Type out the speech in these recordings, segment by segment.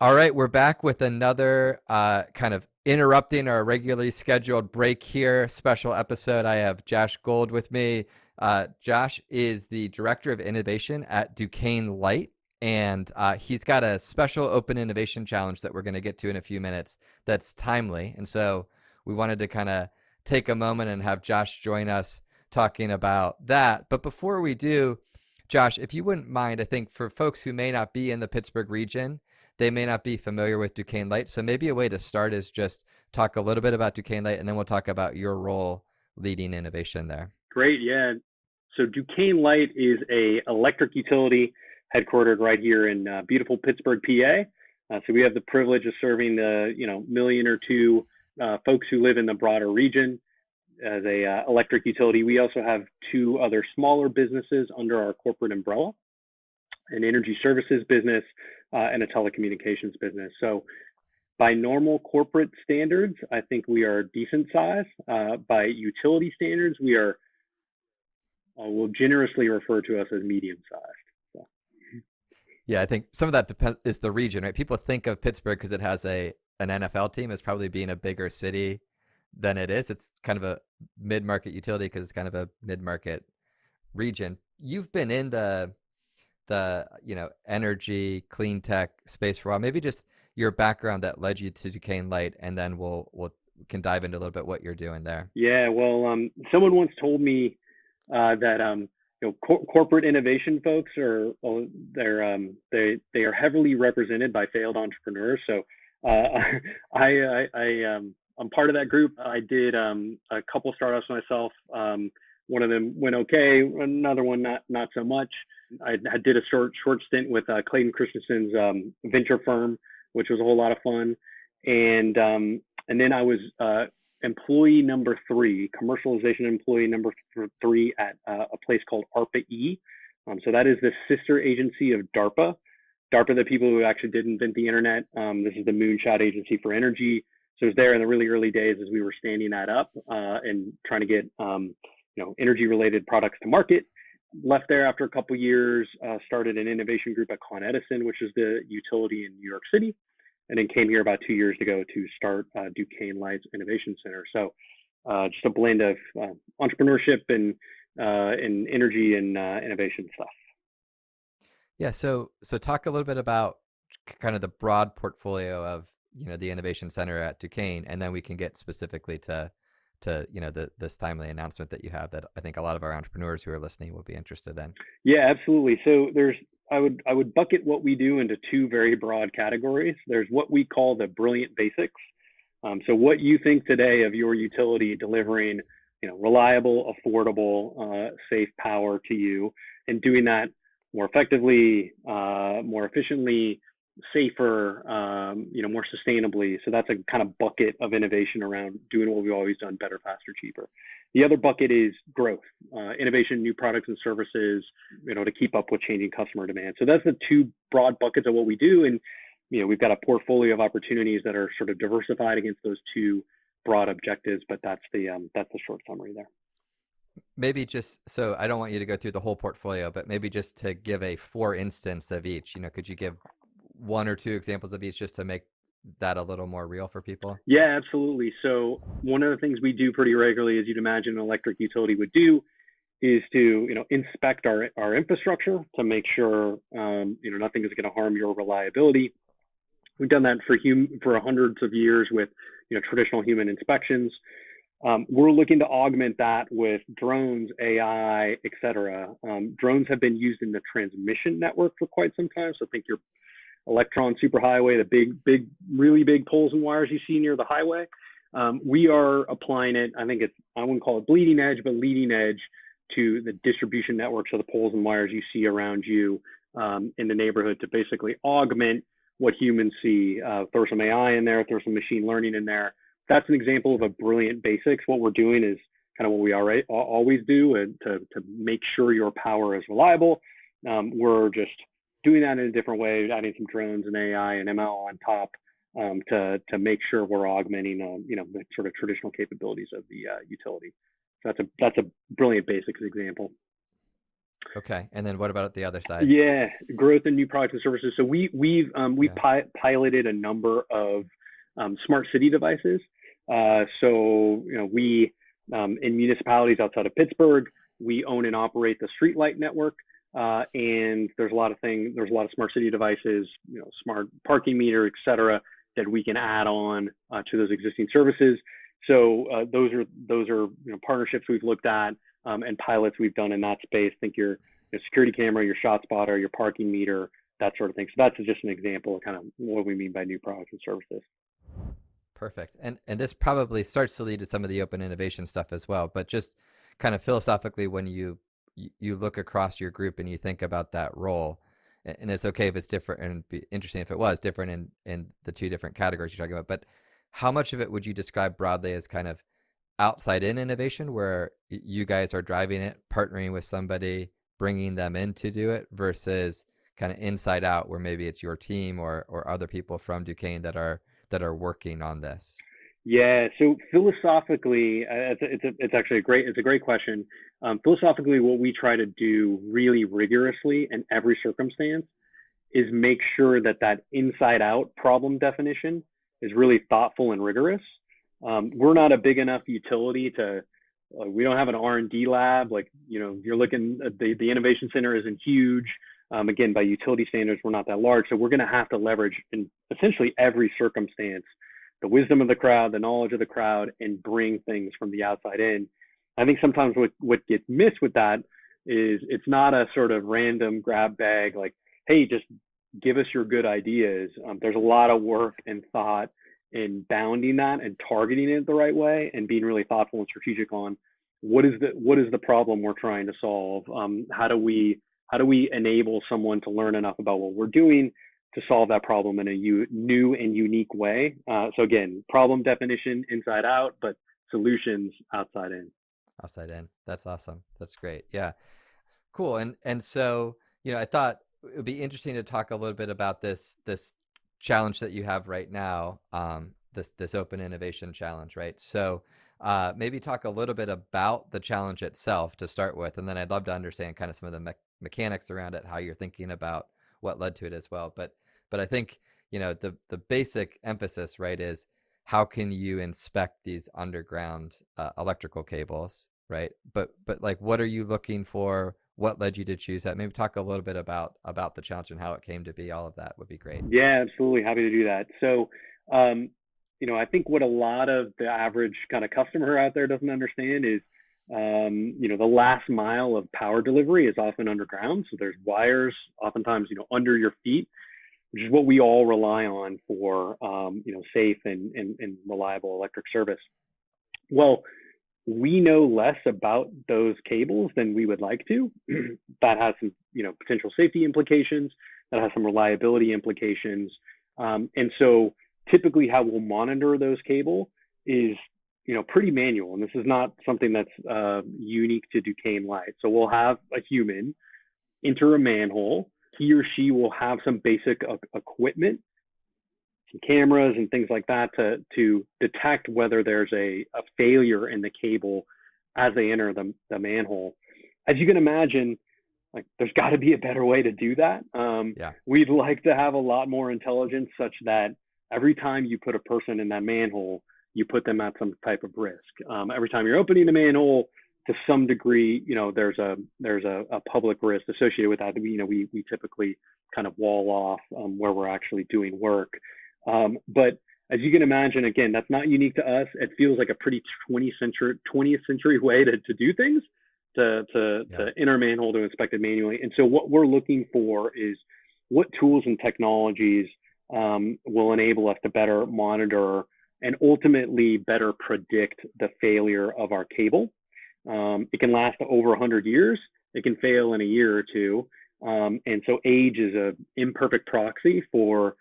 All right, we're back with another kind of interrupting our regularly scheduled break here special episode. I have Josh Gould with me. Josh is the Director of Innovation at Duquesne Light, and he's got a special Open Innovation Challenge that we're going to get to in a few minutes that's timely. And so we wanted to kind of take a moment and have Josh join us talking about that. But before we do, Josh, if you wouldn't mind, I think for folks who may not be in the Pittsburgh region, they may not be familiar with Duquesne Light. So maybe a way to start is just talk a little bit about Duquesne Light, and then we'll talk about your role leading innovation there. Great, yeah. So Duquesne Light is a electric utility headquartered right here in beautiful Pittsburgh, PA. So we have the privilege of serving the million or two folks who live in the broader region as a electric utility. We also have two other smaller businesses under our corporate umbrella, an energy services business and a telecommunications business. So by normal corporate standards, I think we are decent size. By utility standards, we are, we'll generously refer to us as medium sized. So. Yeah, I think some of that is the region, right? People think of Pittsburgh because it has an NFL team as probably being a bigger city than it is. It's kind of a mid-market utility because it's kind of a mid-market region. You've been in the energy clean tech space for a while. Maybe just your background that led you to Duquesne Light, and then we can dive into a little bit what you're doing there. Yeah, well, someone once told me that corporate innovation folks are they are heavily represented by failed entrepreneurs. So I'm part of that group. I did a couple startups myself. One of them went okay, another one not so much. I did a short stint with Clayton Christensen's venture firm, which was a whole lot of fun. And then I was employee number 3, commercialization employee number 3 at a place called ARPA-E. So that is the sister agency of DARPA. DARPA, the people who actually did invent the internet. This is the moonshot agency for energy. So it was there in the really early days as we were standing that up and trying to get energy related products to market. Left there after a couple of years, started an innovation group at Con Edison, which is the utility in New York City, and then came here about 2 years ago to start Duquesne Light Innovation Center. So just a blend of entrepreneurship and energy and innovation stuff. Yeah, so talk a little bit about kind of the broad portfolio of the Innovation Center at Duquesne, and then we can get specifically to this timely announcement that you have that I think a lot of our entrepreneurs who are listening will be interested in. Yeah, absolutely. So I would bucket what we do into 2 very broad categories. There's what we call the brilliant basics. So what you think today of your utility delivering, reliable, affordable, safe power to you, and doing that more effectively, more efficiently, safer, more sustainably. So that's a kind of bucket of innovation around doing what we've always done, better, faster, cheaper. The other bucket is growth, innovation, new products and services, to keep up with changing customer demand. So that's the 2 broad buckets of what we do. And, we've got a portfolio of opportunities that are sort of diversified against those 2 broad objectives, but that's the short summary there. Maybe just, so I don't want you to go through the whole portfolio, but maybe just to give a for instance of each, could you give 1 or 2 examples of each just to make that a little more real for people? Yeah, absolutely. So one of the things we do pretty regularly, as you'd imagine an electric utility would do, is to inspect our infrastructure to make sure nothing is going to harm your reliability. We've done that for hundreds of years with traditional human inspections. We're looking to augment that with drones, AI, et cetera. Drones have been used in the transmission network for quite some time. So think your electron superhighway, the big, really big poles and wires you see near the highway. We are applying it, I wouldn't call it bleeding edge, but leading edge to the distribution networks of the poles and wires you see around you in the neighborhood to basically augment what humans see. Throw some AI in there, throw some machine learning in there. That's an example of a brilliant basics. What we're doing is kind of what we always do, and to make sure your power is reliable. We're just doing that in a different way, adding some drones and AI and ML on top to make sure we're augmenting, the sort of traditional capabilities of the utility. So that's a brilliant basics example. Okay. And then what about the other side? Yeah, growth in new products and services. So we've Yeah. piloted a number of smart city devices. So we in municipalities outside of Pittsburgh, we own and operate the street light network. And there's a lot of smart city devices, smart parking meter, et cetera, that we can add on to those existing services. So those are partnerships we've looked at and pilots we've done in that space. Think your security camera, your shot spotter, your parking meter, that sort of thing. So that's just an example of kind of what we mean by new products and services. Perfect. And this probably starts to lead to some of the open innovation stuff as well. But just kind of philosophically, when you look across your group and you think about that role, and it's okay if it's different, and it'd be interesting if it was different in the two different categories you're talking about. But how much of it would you describe broadly as kind of outside in innovation, where you guys are driving it, partnering with somebody, bringing them in to do it, versus kind of inside out, where maybe it's your team or other people from Duquesne that are working on this? Yeah. So philosophically, it's actually a great question. Philosophically, what we try to do really rigorously in every circumstance is make sure that inside out problem definition is really thoughtful and rigorous. We're not a big enough utility to we don't have an R&D lab. Like, you're looking at the innovation center isn't huge. Again, by utility standards, we're not that large. So we're going to have to leverage in essentially every circumstance the wisdom of the crowd, the knowledge of the crowd, and bring things from the outside in. I think sometimes what gets missed with that is it's not a sort of random grab bag like, hey, just give us your good ideas. There's a lot of work and thought in bounding that and targeting it the right way and being really thoughtful and strategic on what is the problem we're trying to solve. How do we enable someone to learn enough about what we're doing to solve that problem in a new and unique way? So again, problem definition inside out, but solutions outside in. Outside in. That's awesome. That's great. Yeah. Cool. And so, I thought it would be interesting to talk a little bit about this challenge that you have right now, this open innovation challenge, right? So maybe talk a little bit about the challenge itself to start with, and then I'd love to understand kind of some of the mechanics around it, how you're thinking about what led to it as well. But I think the basic emphasis, right, is how can you inspect these underground electrical cables, right? But like, what are you looking for? What led you to choose that? Maybe talk a little bit about the challenge and how it came to be. All of that would be great. Yeah, absolutely. Happy to do that. So, I think what a lot of the average kind of customer out there doesn't understand is, the last mile of power delivery is often underground. So there's wires, oftentimes, under your feet, which is what we all rely on for, safe and reliable electric service. Well, we know less about those cables than we would like to. That has some, potential safety implications. That has some reliability implications. And so typically how we'll monitor those cable is, pretty manual. And this is not something that's unique to Duquesne Light. So we'll have a human enter a manhole. He or she will have some basic equipment, some cameras and things like that to detect whether there's a failure in the cable as they enter the manhole. As you can imagine, like, there's got to be a better way to do that. Yeah. We'd like to have a lot more intelligence such that every time you put a person in that manhole, you put them at some type of risk. Every time you're opening the manhole, to some degree, there's a public risk associated with that. We typically kind of wall off where we're actually doing work. But as you can imagine, again, that's not unique to us. It feels like a pretty 20th century way to do things, to enter a manhole to inspect it manually. And so what we're looking for is what tools and technologies will enable us to better monitor and ultimately better predict the failure of our cable. It can last over 100 years. It can fail in a year or two. And so age is an imperfect proxy for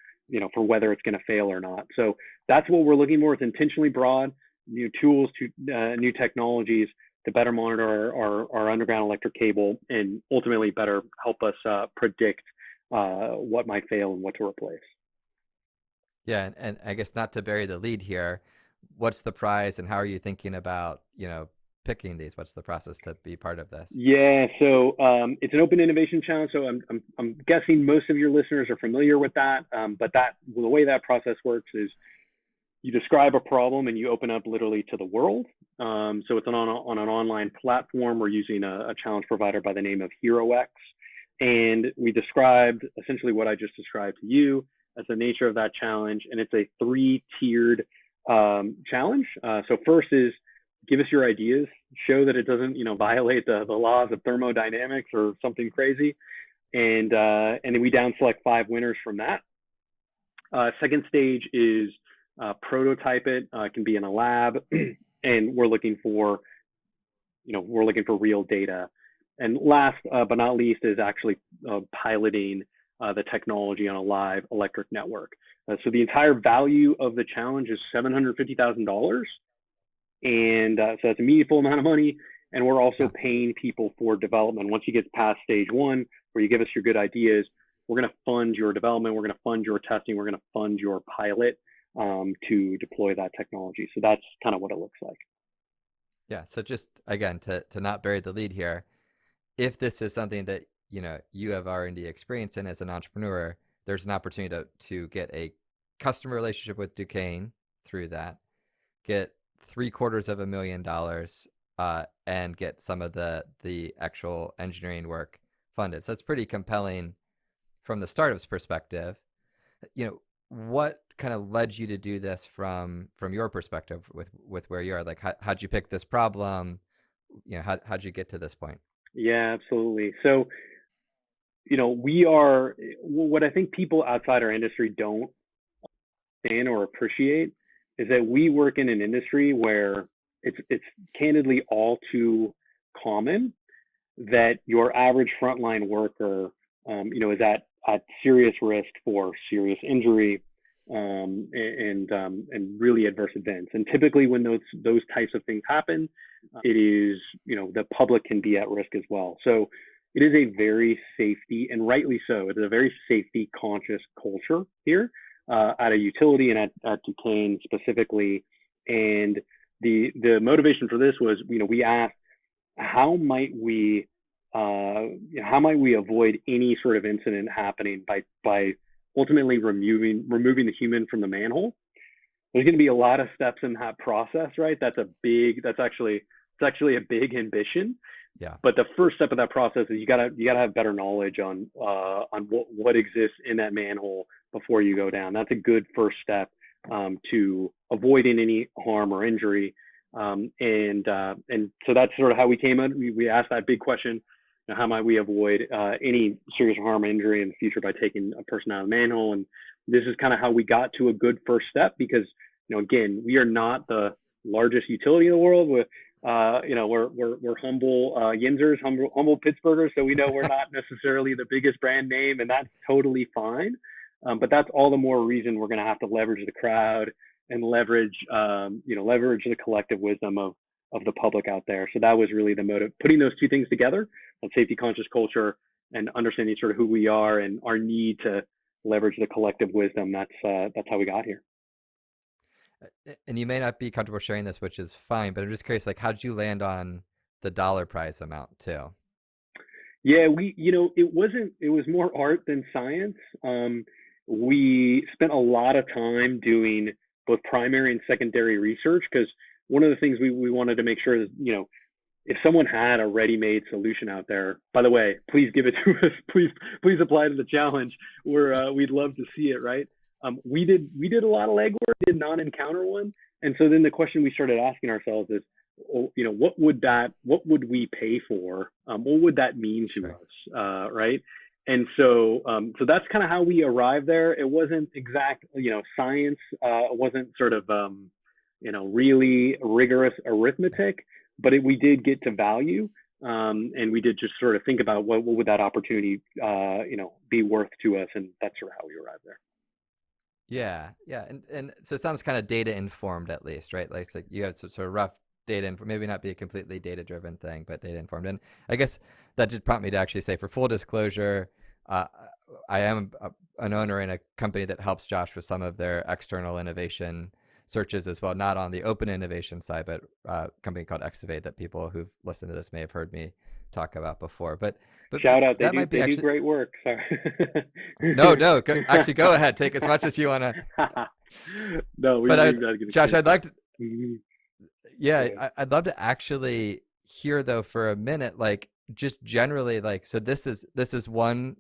whether it's going to fail or not. So that's what we're looking for. It's intentionally broad, new tools, new technologies to better monitor our underground electric cable and ultimately better help us predict what might fail and what to replace. Yeah, and I guess not to bury the lead here, what's the prize and how are you thinking about, picking these? What's the process to be part of this? Yeah, so it's an open innovation challenge. So I'm guessing most of your listeners are familiar with that. But the way that process works is you describe a problem and you open up literally to the world. So it's on an online platform. We're using a challenge provider by the name of HeroX, and we described essentially what I just described to you as the nature of that challenge, and it's a 3-tiered challenge. So first is give us your ideas, show that it doesn't violate the laws of thermodynamics or something crazy, and then we down select 5 winners from that. Second stage is prototype it. It can be in a lab, and we're looking for real data. And last but not least is actually piloting the technology on a live electric network. So the entire value of the challenge is $750,000, and so that's a meaningful amount of money. And we're also paying people for development. Once you get past stage 1, where you give us your good ideas, we're going to fund your development, we're going to fund your testing, we're going to fund your pilot to deploy that technology. So that's kind of what it looks like. Yeah. So just again, to not bury the lead here, if this is something that you have R&D experience in as an entrepreneur, there's an opportunity to get a customer relationship with Duquesne through that, get $750,000, and get some of the actual engineering work funded. So it's pretty compelling from the startup's perspective. What kind of led you to do this from your perspective with where you are? Like, how'd you pick this problem? How'd you get to this point? Yeah, absolutely. So, we are, what I think people outside our industry don't understand or appreciate is that we work in an industry where it's candidly all too common that your average frontline worker, is at serious risk for serious injury, and really adverse events. And typically when those types of things happen, it is, the public can be at risk as well. So it is a very safety, and rightly so, it is a very safety conscious culture here at a utility and at Duquesne specifically. And the motivation for this was, we asked, how might we avoid any sort of incident happening by ultimately removing the human from the manhole? There's going to be a lot of steps in that process, right? That's actually a big ambition. Yeah. But the first step of that process is you gotta have better knowledge on what exists in that manhole before you go down. That's a good first step to avoiding any harm or injury. And so that's sort of how we came in. We asked that big question: how might we avoid any serious harm or injury in the future by taking a person out of the manhole? And this is kind of how we got to a good first step, because again, we are not the largest utility in the world. We're humble Yinzers, humble Pittsburghers, so we know we're not necessarily the biggest brand name, and that's totally fine. But that's all the more reason we're going to have to leverage the crowd and leverage the collective wisdom of the public out there. So that was really the motive, putting those two things together, a safety conscious culture and understanding sort of who we are and our need to leverage the collective wisdom. That's how we got here. And you may not be comfortable sharing this, which is fine, but I'm just curious, like, how did you land on the dollar prize amount too? Yeah, it was more art than science. We spent a lot of time doing both primary and secondary research, because one of the things we wanted to make sure is, if someone had a ready-made solution out there, by the way, please give it to us. Please apply to the challenge. We'd love to see it, right? We did a lot of legwork, did not encounter one. And so then the question we started asking ourselves is, what would we pay for? What would that mean to us? Right. And so that's kind of how we arrived there. It wasn't exact, science. It wasn't sort of, really rigorous arithmetic, but we did get to value. And we did just sort of think about what would that opportunity, be worth to us. And that's sort of how we arrived there. Yeah. And so it sounds kind of data informed, at least, right? Like, it's like you have some sort of rough data, and maybe not be a completely data driven thing, but data informed. And I guess that did prompt me to actually say, for full disclosure, I am an owner in a company that helps Josh with some of their external innovation. searches as well, not on the open innovation side, but a company called Excavate that people who've listened to this may have heard me talk about before. But Shout out, that might be they do actually great work. Sorry. no, actually go ahead, take as much as you want to. No, But we've got to get a Josh, chance. I'd like to, Mhm. yeah, Yeah. I'd love to actually hear though for a minute, like just generally, like so this is one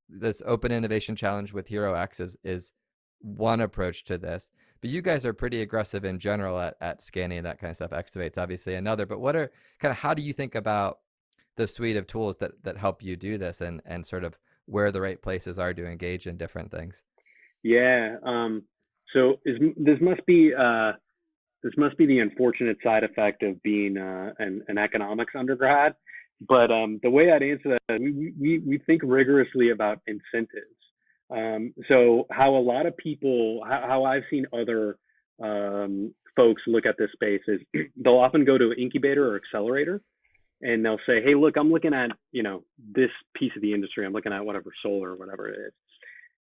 this open innovation challenge with Hero X is one approach to this. But you guys are pretty aggressive in general at scanning that kind of stuff. Excavate's obviously another. But what are kind of how do you think about the suite of tools that help you do this and sort of where the right places are to engage in different things? Yeah. So this must be the unfortunate side effect of being an economics undergrad. But the way I'd answer that, we think rigorously about incentives. So how a lot of people, how I've seen other folks look at this space is they'll often go to an incubator or accelerator, and they'll say, "Hey, look, I'm looking at this piece of the industry. I'm looking at whatever solar or whatever it is."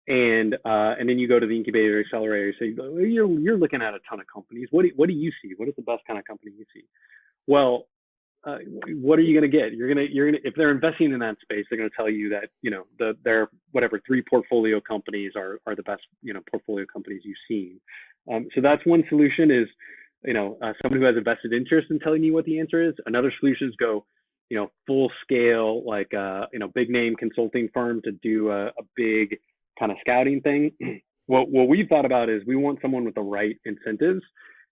And then you go to the incubator accelerator. Say, you're looking at a ton of companies. What do you see? What is the best kind of company you see? Well, what are you going to get? You're gonna if they're investing in that space, they're going to tell you that their whatever three portfolio companies are the best portfolio companies you've seen. So that's one solution is someone who has a vested interest in telling you what the answer is. Another solution is go full scale like big name consulting firm to do a big kind of scouting thing. What we've thought about is we want someone with the right incentives,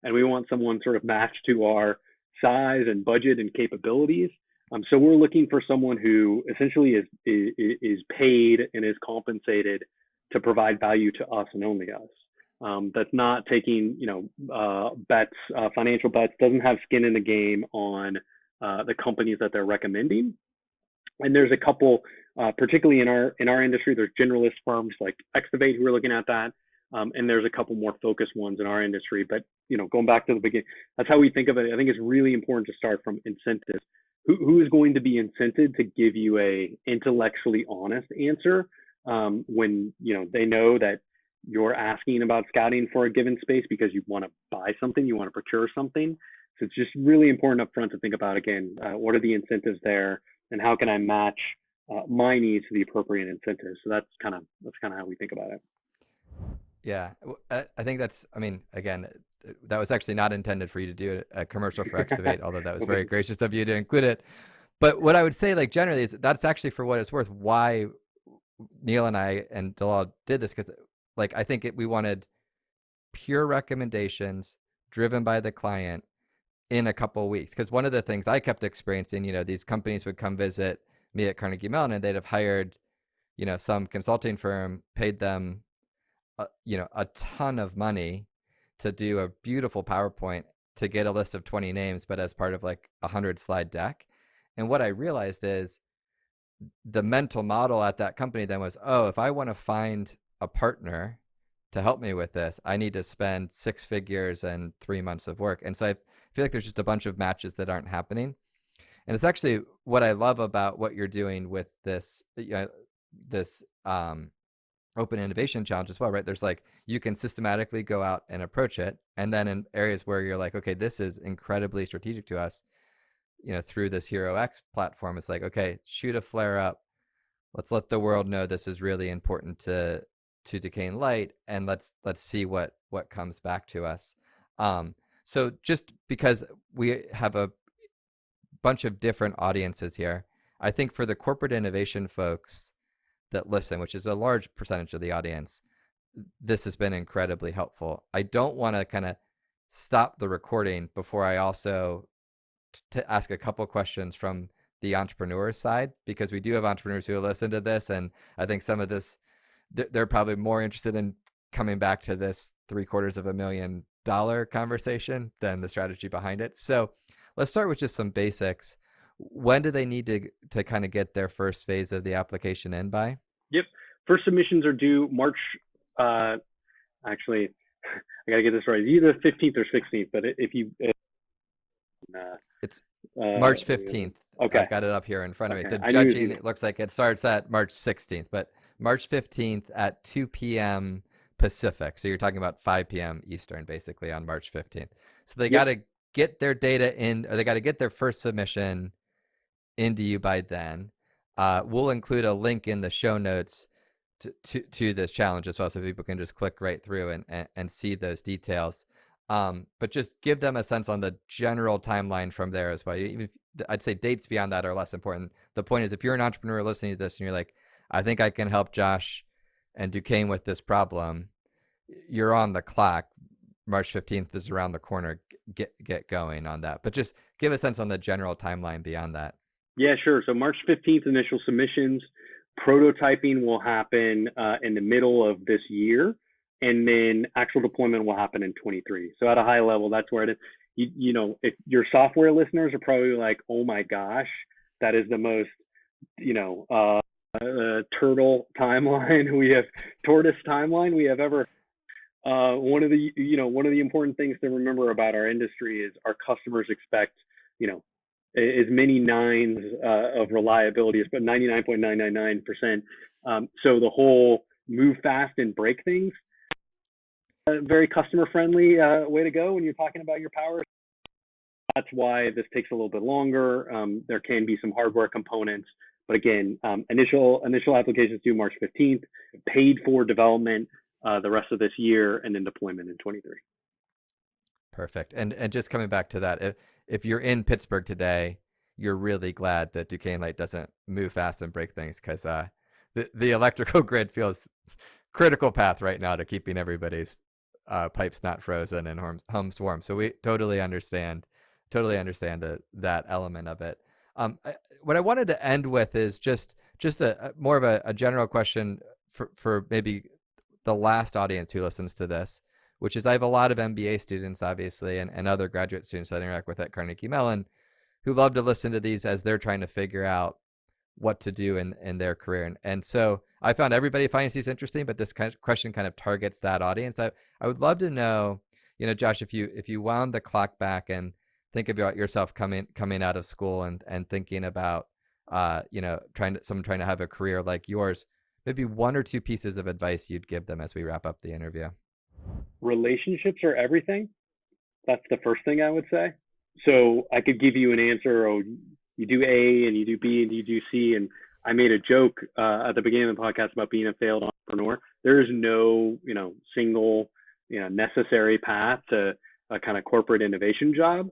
and we want someone sort of matched to our size and budget and capabilities. So we're looking for someone who essentially is paid and is compensated to provide value to us and only us. That's not taking bets, financial bets, doesn't have skin in the game on the companies that they're recommending. And there's a couple, particularly in our industry, there's generalist firms like Excavate who are looking at that. And there's a couple more focused ones in our industry. But going back to the beginning, that's how we think of it. I think it's really important to start from incentives. Who is going to be incented to give you a intellectually honest answer when they know that you're asking about scouting for a given space because you want to buy something, you want to procure something. So it's just really important up front to think about, again, what are the incentives there, and how can I match my needs to the appropriate incentives? So that's kind of how we think about it. Yeah, I think that's, I mean, again, that was actually not intended for you to do a commercial for Excavate, although that was very gracious of you to include it. But what I would say, like, generally, is that's actually, for what it's worth, why Neil and I and Dalal did this, because, like, I think we wanted pure recommendations driven by the client in a couple of weeks. Because one of the things I kept experiencing, these companies would come visit me at Carnegie Mellon, and they'd have hired, some consulting firm, paid them a ton of money to do a beautiful PowerPoint to get a list of 20 names, but as part of like a 100-slide deck. And what I realized is the mental model at that company then was, oh, if I want to find a partner to help me with this, I need to spend 6 figures and 3 months of work. And so I feel like there's just a bunch of matches that aren't happening. And it's actually what I love about what you're doing with this, this open innovation challenge as well, right? There's like, you can systematically go out and approach it. And then in areas where you're like, okay, this is incredibly strategic to us, through this Hero X platform, it's like, okay, shoot a flare up. Let's let the world know this is really important to Duquesne Light, and let's see what comes back to us. So just because we have a bunch of different audiences here, I think for the corporate innovation folks that listen, which is a large percentage of the audience, this has been incredibly helpful. I don't want to kind of stop the recording before I also to ask a couple questions from the entrepreneur side, because we do have entrepreneurs who listen to this, and I think some of this, they're probably more interested in coming back to this $750,000 conversation than the strategy behind it. So let's start with just some basics. When do they need to kind of get their first phase of the application in by? Yep. First submissions are due March. Actually, I got to get this right. It's either 15th or 16th, but it's March 15th. Okay. I've got it up here in front of me. The I judging, it looks like it starts at March 16th, but March 15th at 2 p.m. Pacific. So you're talking about 5 p.m. Eastern, basically on March 15th. So they Yep. got to get their data in, or they got to get their first submission into you by then. We'll include a link in the show notes to this challenge as well, so people can just click right through and see those details. But just give them a sense on the general timeline from there as well. Even I'd say dates beyond that are less important. The point is, if you're an entrepreneur listening to this and you're like, I think I can help Josh and Duquesne with this problem, you're on the clock. March 15th is around the corner. Get going on that. But just give a sense on the general timeline beyond that. Yeah, sure. So March 15th, initial submissions. Prototyping will happen in the middle of this year, and then actual deployment will happen in 23. So at a high level, that's where it is. You know, if your software listeners are probably like, oh my gosh, that is the most, turtle timeline we have, tortoise timeline we have ever. One of the important things to remember about our industry is our customers expect, as many nines of reliability as, but 99.999%. So the whole move fast and break things, very customer friendly way to go when you're talking about your power. That's why this takes a little bit longer. There can be some hardware components, but again, initial applications due March 15th, paid for development the rest of this year, and then deployment in 23. Perfect. And just coming back to that, if you're in Pittsburgh today, you're really glad that Duquesne Light doesn't move fast and break things, because the electrical grid feels critical path right now to keeping everybody's pipes not frozen and homes warm. So we totally understand that element of it. What I wanted to end with is just a more of a general question for maybe the last audience who listens to this, which is I have a lot of MBA students, obviously, and other graduate students that I interact with at Carnegie Mellon who love to listen to these as they're trying to figure out what to do in their career. And so I found everybody finds these interesting, but this question kind of targets that audience. I would love to know, Josh, if you wound the clock back and think about yourself coming out of school and thinking about, someone trying to have a career like yours, maybe one or two pieces of advice you'd give them as we wrap up the interview. Relationships are everything. That's the first thing I would say. So I could give you an answer, you do A and you do B and you do C. And I made a joke at the beginning of the podcast about being a failed entrepreneur. There is no, single, necessary path to a kind of corporate innovation job.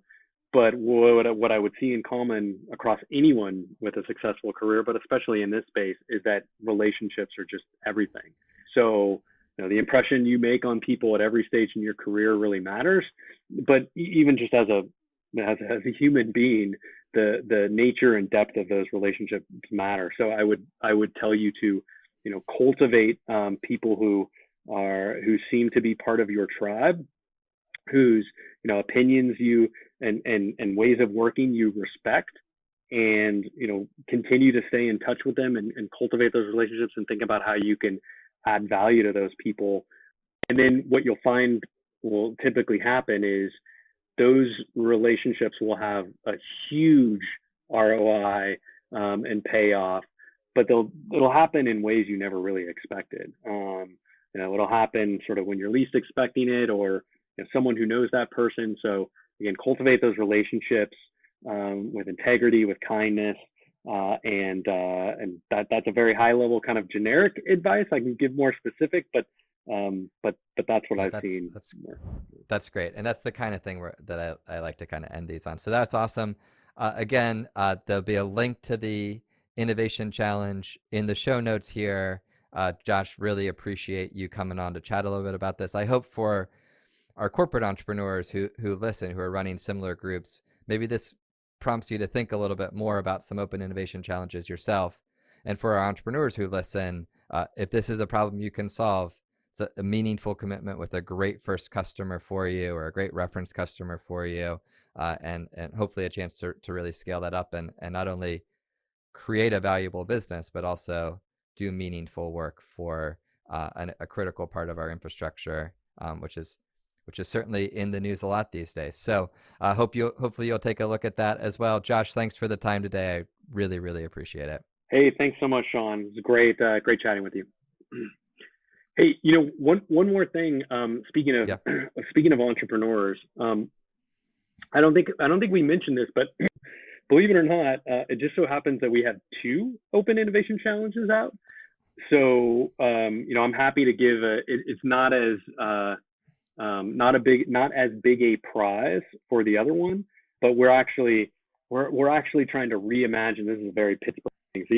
But what I would see in common across anyone with a successful career, but especially in this space, is that relationships are just everything. So, the impression you make on people at every stage in your career really matters. But even just as a human being, the nature and depth of those relationships matter. So I would tell you to, cultivate people who seem to be part of your tribe, whose opinions you and ways of working you respect, and continue to stay in touch with them and cultivate those relationships and think about how you can add value to those people. And then what you'll find will typically happen is those relationships will have a huge ROI and payoff, but it'll happen in ways you never really expected. It'll happen sort of when you're least expecting it, or someone who knows that person. So again, cultivate those relationships with integrity, with kindness, and that's a very high level kind of generic advice. I can give more specific, but that's what I've seen. That's great, and that's the kind of thing that I like to kind of end these on. So that's awesome. Again, there'll be a link to the Innovation Challenge in the show notes here. Josh, really appreciate you coming on to chat a little bit about this. I hope for our corporate entrepreneurs who listen, who are running similar groups, maybe this prompts you to think a little bit more about some open innovation challenges yourself. And for our entrepreneurs who listen, if this is a problem you can solve, it's a meaningful commitment with a great first customer for you, or a great reference customer for you, and hopefully a chance to really scale that up and not only create a valuable business, but also do meaningful work for a critical part of our infrastructure, which is certainly in the news a lot these days. So hopefully you'll take a look at that as well. Josh, thanks for the time today. I really, really appreciate it. Hey, thanks so much, Sean. It was great chatting with you. Hey, one more thing. Speaking of Yeah. speaking of entrepreneurs, I don't think we mentioned this, but believe it or not, it just so happens that we have two open innovation challenges out. So I'm happy to give it's not as not as big a prize for the other one, but we're actually trying to reimagine. This is a very Pittsburgh thing, so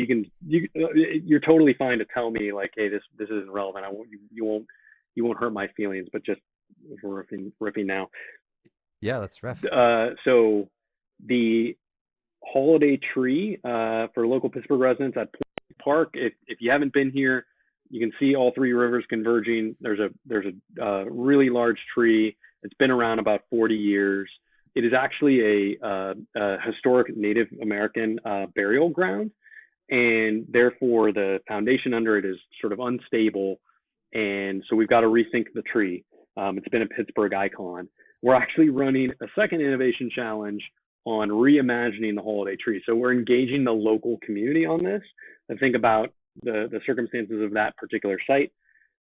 you're totally fine to tell me like, hey, this isn't relevant. I won't you won't hurt my feelings, but just for riffing now. Yeah, that's rough. So the holiday tree for local Pittsburgh residents at Point Park. If you haven't been here, you can see all three rivers converging. There's a really large tree. It's been around about 40 years. It is actually a historic Native American burial ground, and therefore the foundation under it is sort of unstable, and so we've got to rethink the tree. It's been a Pittsburgh icon. We're actually running a second innovation challenge on reimagining the holiday tree. So we're engaging the local community on this and think about the circumstances of that particular site.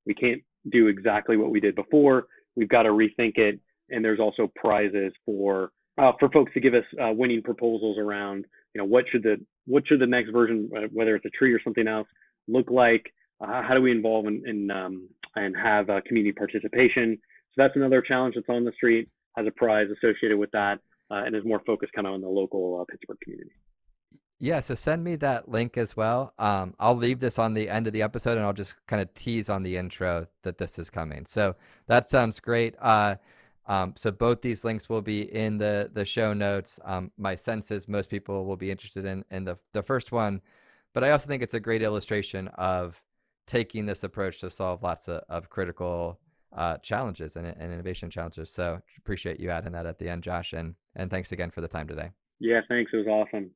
We can't do exactly what we did before. We've got to rethink it. And there's also prizes for folks to give us winning proposals around, what should the next version, whether it's a tree or something else, look like? How do we involve and have community participation? So that's another challenge that's on the street, has a prize associated with that, and is more focused kind of on the local Pittsburgh community. Yeah, so send me that link as well. I'll leave this on the end of the episode, and I'll just kind of tease on the intro that this is coming. So that sounds great. So both these links will be in the show notes. My sense is most people will be interested in the first one, but I also think it's a great illustration of taking this approach to solve lots of critical challenges and innovation challenges. So appreciate you adding that at the end, Josh, and thanks again for the time today. Yeah, thanks. It was awesome.